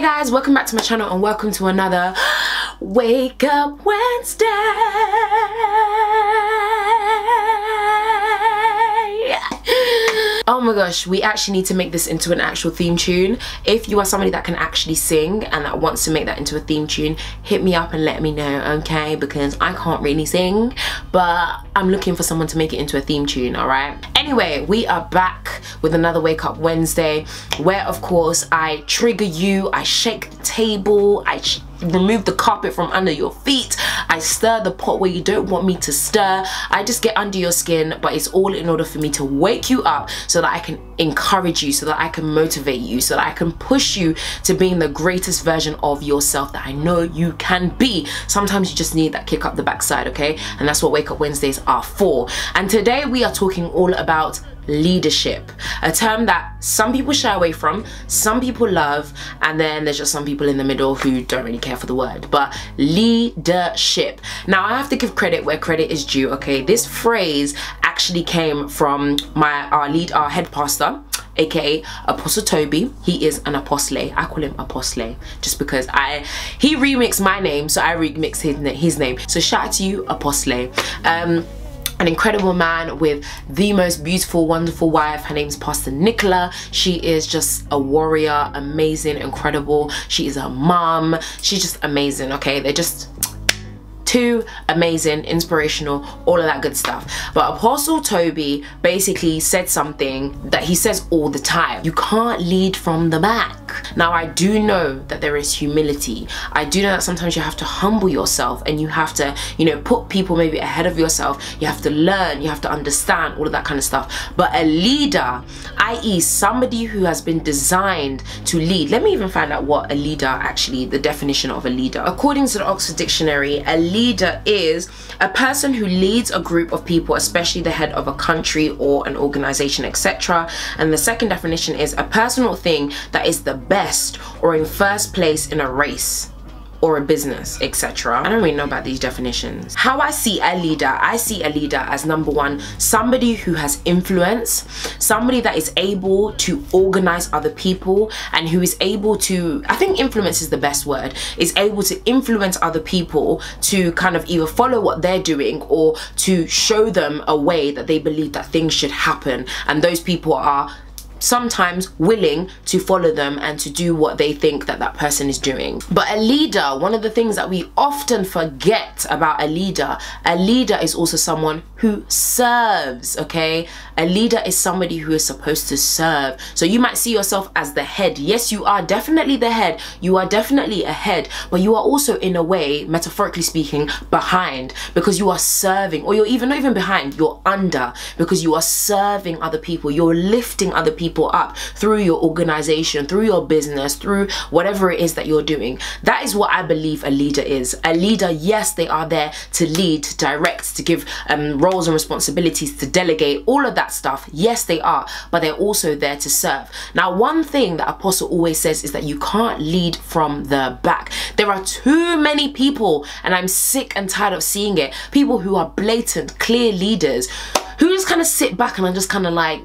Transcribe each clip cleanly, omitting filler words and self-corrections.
guys, welcome back to my channel and welcome to another Wake Up Wednesday. Oh my gosh, we actually need to make this into an actual theme tune. If you are somebody that can actually sing and that wants to make that into a theme tune, hit me up and let me know, okay? Because I can't really sing, but I'm looking for someone to make it into a theme tune, alright? Anyway, we are back with another Wake Up Wednesday, where of course I trigger you, I shake the table, I remove the carpet from under your feet, I stir the pot where you don't want me to stir. I just get under your skin, but it's all in order for me to wake you up so that I can encourage you, so that I can motivate you, so that I can push you to being the greatest version of yourself that I know you can be. Sometimes you just need that kick up the backside, okay? And that's what Wake Up Wednesdays are for. And today we are talking all about leadership, a term that some people shy away from, some people love, and then there's just some people in the middle who don't really care for the word. But leadership, now I have to give credit where credit is due, okay? This phrase actually came from our head pastor, aka Apostle Toby. He is an apostle. I call him Apostle just because he remixed my name, so I remixed his name. So shout out to you, Apostle. An incredible man with the most beautiful, wonderful wife. Her name's Pastor Nicola. She is just a warrior, amazing, incredible. She is a mom. She's just amazing, okay? They're just too amazing, inspirational, all of that good stuff. But Apostle Toby basically said something that he says all the time: you can't lead from the back. Now I do know that there is humility. I do know that sometimes you have to humble yourself and you have to, you know, put people maybe ahead of yourself. You have to learn, you have to understand, all of that kind of stuff. But a leader, i.e. somebody who has been designed to lead. Let me even find out what a leader actually, the definition of a leader. According to the Oxford Dictionary, a leader is a person who leads a group of people, especially the head of a country or an organization, etc. And the second definition is a person or thing that is the best or in first place in a race or a business, etc. I don't really know about these definitions. How I see a leader as, number one, somebody who has influence, somebody that is able to organize other people and who is able to, I think influence is the best word, is able to influence other people to kind of either follow what they're doing or to show them a way that they believe that things should happen, and those people are sometimes willing to follow them and to do what they think that that person is doing. But a leader, one of the things that we often forget about a leader is also someone who serves, okay? A leader is somebody who is supposed to serve. So you might see yourself as the head. Yes, you are definitely the head. You are definitely a head, but you are also, in a way, metaphorically speaking, behind, because you are serving, or you're not even behind, you're under, because you are serving other people. You're lifting other people up through your organization, through your business, through whatever it is that you're doing. That is what I believe a leader is. A leader, yes, they are there to lead, to direct, to give roles and responsibilities, to delegate, all of that stuff. Yes, they are, but they're also there to serve. Now, one thing that Apostle always says is that you can't lead from the back. There are too many people, and I'm sick and tired of seeing it, people who are blatant, clear leaders who just kind of sit back and are just kind of like,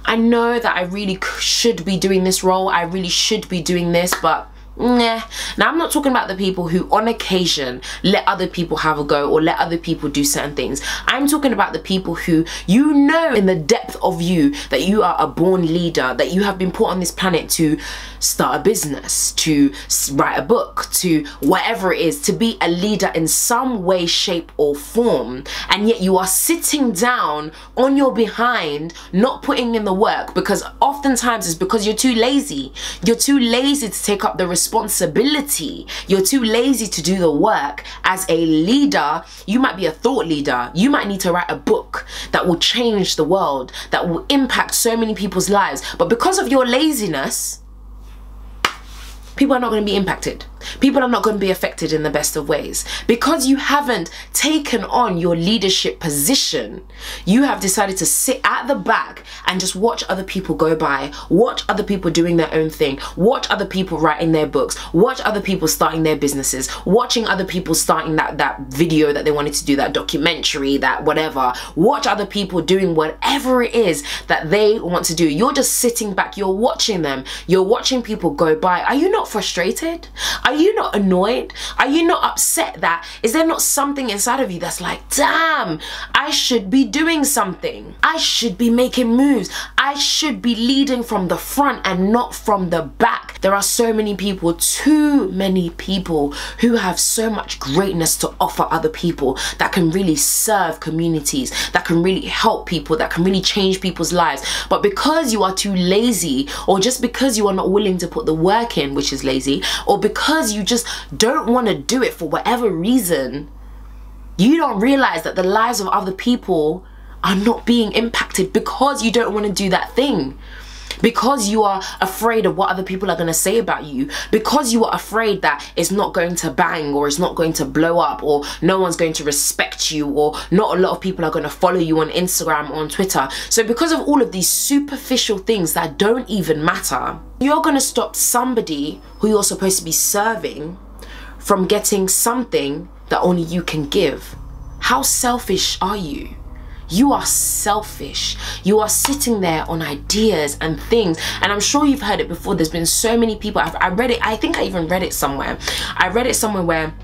I know that I really should be doing this role, I really should be doing this, but nah. Now I'm not talking about the people who on occasion let other people have a go or let other people do certain things. I'm talking about the people who, you know, in the depth of you that you are a born leader, that you have been put on this planet to start a business, to write a book, to whatever it is, to be a leader in some way, shape or form, and yet you are sitting down on your behind, not putting in the work, because oftentimes it's because you're too lazy. You're too lazy to take up the responsibility. You're too lazy to do the work. As a leader, you might be a thought leader. You might need to write a book that will change the world, that will impact so many people's lives. But because of your laziness, people are not going to be impacted. People are not going to be affected in the best of ways. Because you haven't taken on your leadership position, you have decided to sit at the back and just watch other people go by, watch other people doing their own thing, watch other people writing their books, watch other people starting their businesses, watching other people starting that video that they wanted to do, that documentary, that whatever. Watch other people doing whatever it is that they want to do. You're just sitting back, you're watching them, you're watching people go by. Are you not frustrated? Are you not annoyed? Are you not upset? That is there not something inside of you that's like, damn, I should be doing something, I should be making moves, I should be leading from the front and not from the back? There are so many people, too many people, who have so much greatness to offer other people, that can really serve communities, that can really help people, that can really change people's lives. But because you are too lazy, or just because you are not willing to put the work in, which is lazy, or because you just don't want to do it for whatever reason, you don't realize that the lives of other people are not being impacted because you don't want to do that thing. Because you are afraid of what other people are going to say about you, because you are afraid that it's not going to bang, or it's not going to blow up, or no one's going to respect you, or not a lot of people are going to follow you on Instagram or on Twitter. So because of all of these superficial things that don't even matter, you're going to stop somebody who you're supposed to be serving from getting something that only you can give. How selfish are you? You are selfish. You are sitting there on ideas and things, and I'm sure you've heard it before. There's been so many people, I read it, I think I even read it somewhere. I read it somewhere where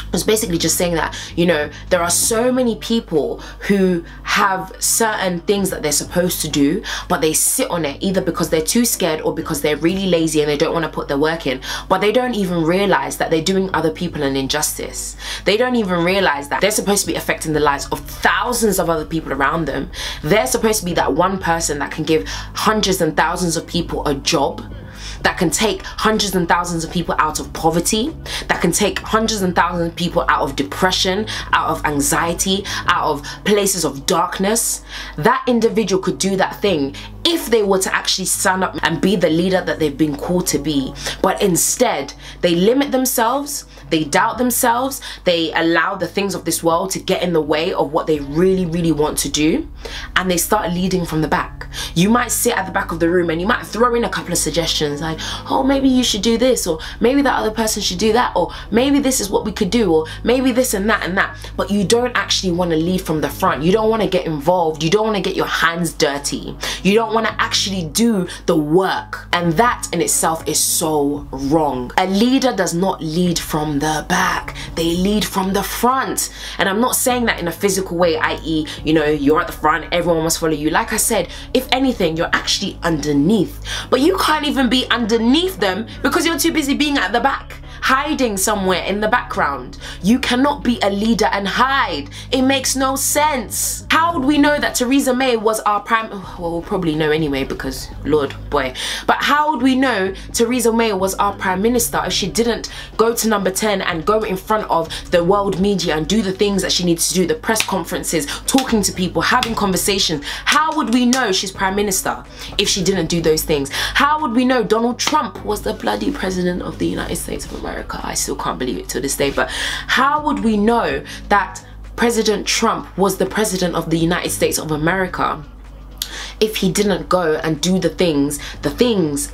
it was basically just saying that, you know, there are so many people who have certain things that they're supposed to do, but they sit on it either because they're too scared or because they're really lazy and they don't want to put their work in. But they don't even realize that they're doing other people an injustice. They don't even realize that they're supposed to be affecting the lives of thousands of other people around them. They're supposed to be that one person that can give hundreds and thousands of people a job, that can take hundreds and thousands of people out of poverty, that can take hundreds and thousands of people out of depression, out of anxiety, out of places of darkness. That individual could do that thing if they were to actually stand up and be the leader that they've been called to be. But instead, they limit themselves, they doubt themselves, they allow the things of this world to get in the way of what they really, really want to do, and they start leading from the back. You might sit at the back of the room and you might throw in a couple of suggestions like, oh, maybe you should do this, or maybe that other person should do that, or maybe this is what we could do, or maybe this and that and that. But you don't actually want to lead from the front. You don't want to get involved. You don't want to get your hands dirty. You don't want to actually do the work. And that in itself is so wrong. A leader does not lead from the back. They lead from the front. And I'm not saying that in a physical way, i.e., you know, you're at the front, everyone must follow you. Like I said, if anything, you're actually underneath. But you can't even be underneath them because you're too busy being at the back, hiding somewhere in the background. You cannot be a leader and hide. It makes no sense. How would we know that Theresa May was our well, we'll probably know anyway because Lord boy. But how would we know Theresa May was our Prime Minister if she didn't go to number 10 and go in front of the world media and do the things that she needs to do, the press conferences, talking to people, having conversations? How would we know she's Prime Minister if she didn't do those things? How would we know Donald Trump was the bloody President of the United States of America? I still can't believe it to this day. But how would we know that President Trump was the President of the United States of America if he didn't go and do the things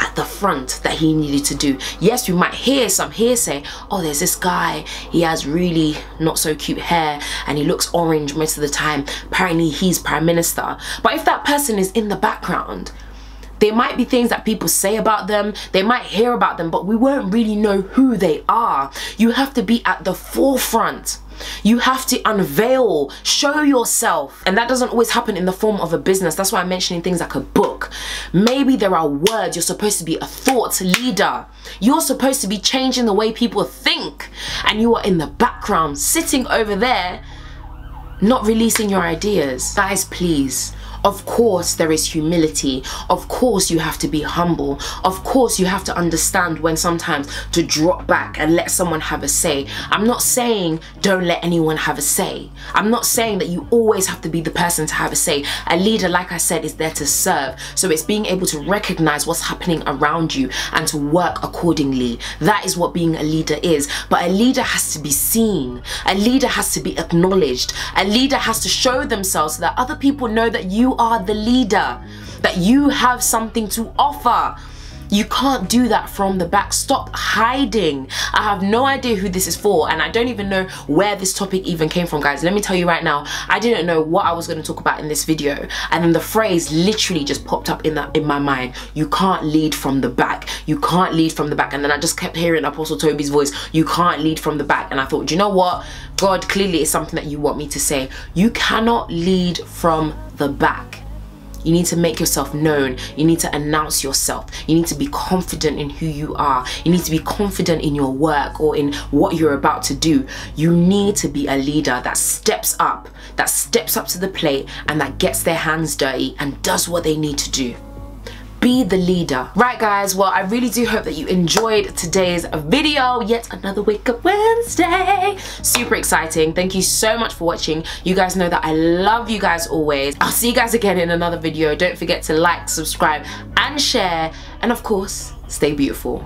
at the front that he needed to do? Yes, we might hear some hearsay. Oh, there's this guy, he has really not so cute hair and he looks orange most of the time. Apparently he's Prime Minister. But if that person is in the background, there might be things that people say about them, they might hear about them, but we won't really know who they are. You have to be at the forefront. You have to unveil, show yourself. And that doesn't always happen in the form of a business. That's why I'm mentioning things like a book. Maybe there are words. You're supposed to be a thought leader. You're supposed to be changing the way people think. And you are in the background, sitting over there, not releasing your ideas. Guys, please, Of course there is humility. Of course you have to be humble. Of course you have to understand when sometimes to drop back and let someone have a say. I'm not saying don't let anyone have a say. I'm not saying that you always have to be the person to have a say. A leader, like I said, is there to serve. So it's being able to recognize what's happening around you and to work accordingly. That is what being a leader is. But a leader has to be seen. A leader has to be acknowledged. A leader has to show themselves so that other people know that you are the leader, that you have something to offer. You can't do that from the back. Stop hiding. I have no idea who this is for, and I don't even know where this topic even came from, guys. Let me tell you right now, I didn't know what I was going to talk about in this video, and then the phrase literally just popped up in my mind. You can't lead from the back. You can't lead from the back. And then I just kept hearing Apostle Toby's voice. You can't lead from the back. And I thought, do you know what? God, clearly it's something that you want me to say. You cannot lead from the back. You need to make yourself known. You need to announce yourself. You need to be confident in who you are. You need to be confident in your work or in what you're about to do. You need to be a leader that steps up to the plate, and that gets their hands dirty and does what they need to do. Be the leader. Right, guys, well, I really do hope that you enjoyed today's video. Yet another Wake Up Wednesday. Super exciting. Thank you so much for watching. You guys know that I love you guys always. I'll see you guys again in another video. Don't forget to like, subscribe and share, and of course, stay beautiful.